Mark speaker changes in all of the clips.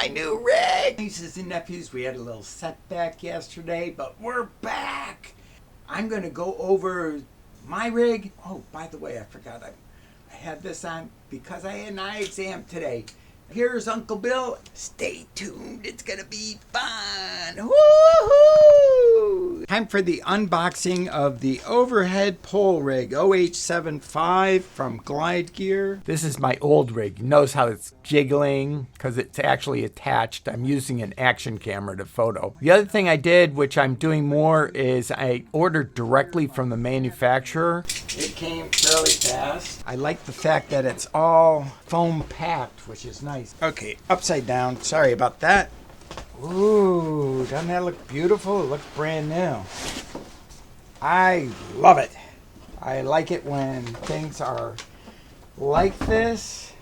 Speaker 1: my new rig. Nieces and nephews, we had a little setback yesterday, but we're back. I'm going to go over my rig. Oh, by the way, I forgot I had this on because I had an eye exam today. Here's Uncle Bill. Stay tuned. It's going to be fun. Woohoo! Time for the unboxing of the overhead pole rig OH75 from Glide Gear. This is my old rig. Notice how it's jiggling because it's actually attached. I'm using an action camera to photo. The other thing I did, which I'm doing more, is I ordered directly from the manufacturer. It came fairly fast. I like the fact that it's all foam packed, which is nice. Okay, upside down. Sorry about that. Ooh, doesn't that look beautiful? It looks brand new. I love it. I like it when things are like this.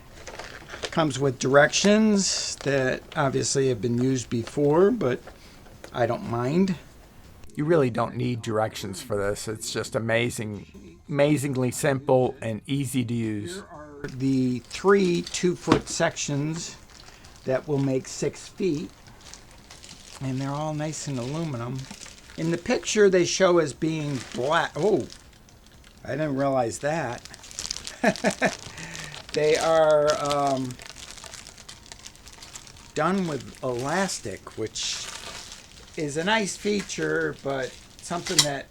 Speaker 1: Comes with directions that obviously have been used before, but I don't mind. You really don't need directions for this. It's just amazingly simple and easy to use. The 3 2-foot sections that will make 6 feet, and they're all nice and aluminum. In the picture they show as being black. Oh, I didn't realize that. They are done with elastic, which is a nice feature, but something that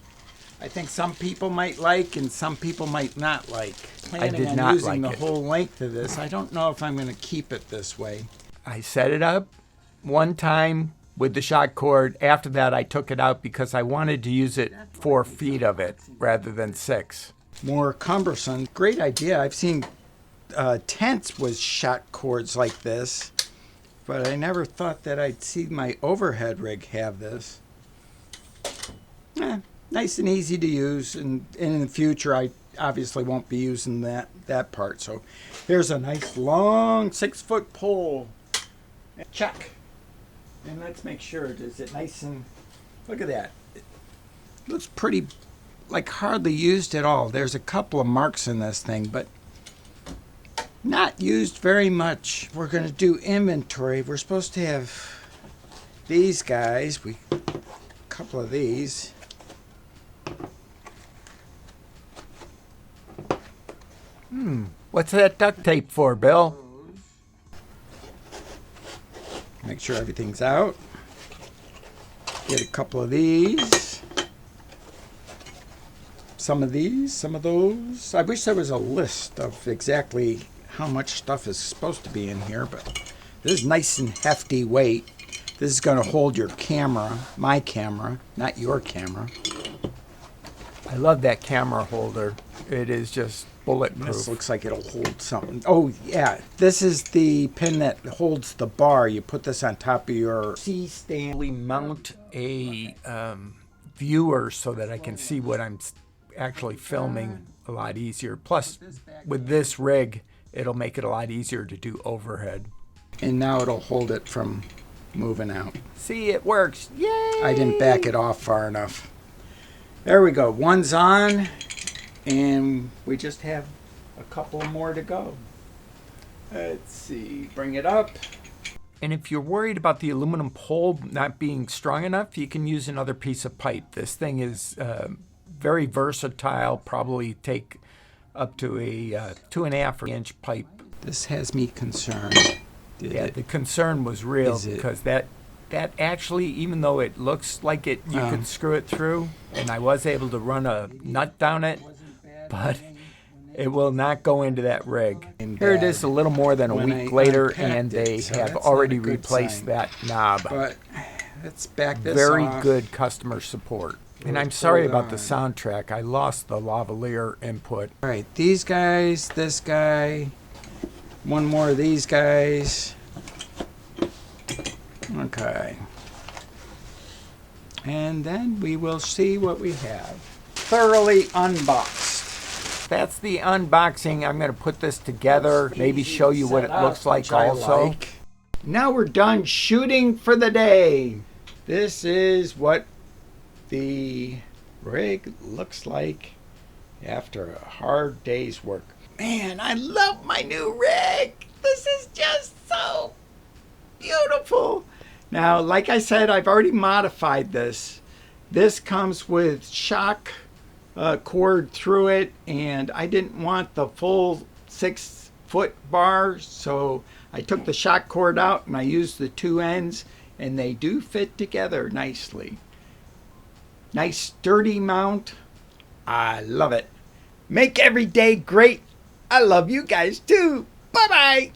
Speaker 1: I think some people might like and some people might not like.
Speaker 2: I did not
Speaker 1: using
Speaker 2: like
Speaker 1: the
Speaker 2: it.
Speaker 1: whole length of this. I don't know if I'm going to keep it this way.
Speaker 2: I set it up one time with the shock cord. After that, I took it out because I wanted to use it 4 feet of it rather than 6.
Speaker 1: More cumbersome. Great idea. I've seen tents with shock cords like this, but I never thought that I'd see my overhead rig have this. Nice and easy to use, and in the future I obviously won't be using that part. So here's a nice long 6-foot pole. Check. And let's make sure, is it nice and, look at that. It looks pretty, like hardly used at all. There's a couple of marks in this thing, but not used very much. We're going to do inventory. We're supposed to have these guys, a couple of these.
Speaker 2: What's that duct tape for, Bill?
Speaker 1: Make sure everything's out. Get a couple of these. Some of these, some of those. I wish there was a list of exactly how much stuff is supposed to be in here, but this is nice and hefty weight. This is going to hold your camera, my camera, not your camera.
Speaker 2: I love that camera holder. It is just bulletproof.
Speaker 1: This looks like it'll hold something. Oh, yeah. This is the pin that holds the bar. You put this on top of your C-stand.
Speaker 2: We mount a viewer so that I can see what I'm actually filming a lot easier. Plus, with this rig, it'll make it a lot easier to do overhead.
Speaker 1: And now it'll hold it from moving out.
Speaker 2: See, it works. Yay!
Speaker 1: I didn't back it off far enough. There we go. One's on, and we just have a couple more to go. Let's see. Bring it up.
Speaker 2: And if you're worried about the aluminum pole not being strong enough, you can use another piece of pipe. This thing is very versatile, probably take up to a 2.5-inch pipe.
Speaker 1: This has me concerned.
Speaker 2: The concern was real because that actually, even though it looks like it, you could screw it through, and I was able to run a nut down it, but it will not go into that rig. Here it is a little more than a week later, and they have already replaced that knob.
Speaker 1: But let's back this
Speaker 2: Very
Speaker 1: off.
Speaker 2: good customer support. And I'm sorry about the soundtrack. I lost the lavalier input.
Speaker 1: All right, these guys, this guy, one more of these guys. Okay. And then we will see what we have. Thoroughly unboxed.
Speaker 2: That's the unboxing. I'm going to put this together, maybe show you what it looks like also.
Speaker 1: Now we're done shooting for the day. This is what the rig looks like after a hard day's work. Man, I love my new rig. This is just so beautiful. Now, like I said, I've already modified this. This comes with shock cord through it, and I didn't want the full 6-foot bar, so I took the shock cord out and I used the two ends, and they do fit together nicely. Nice sturdy mount. I love it. Make every day great. I love you guys too. Bye-bye.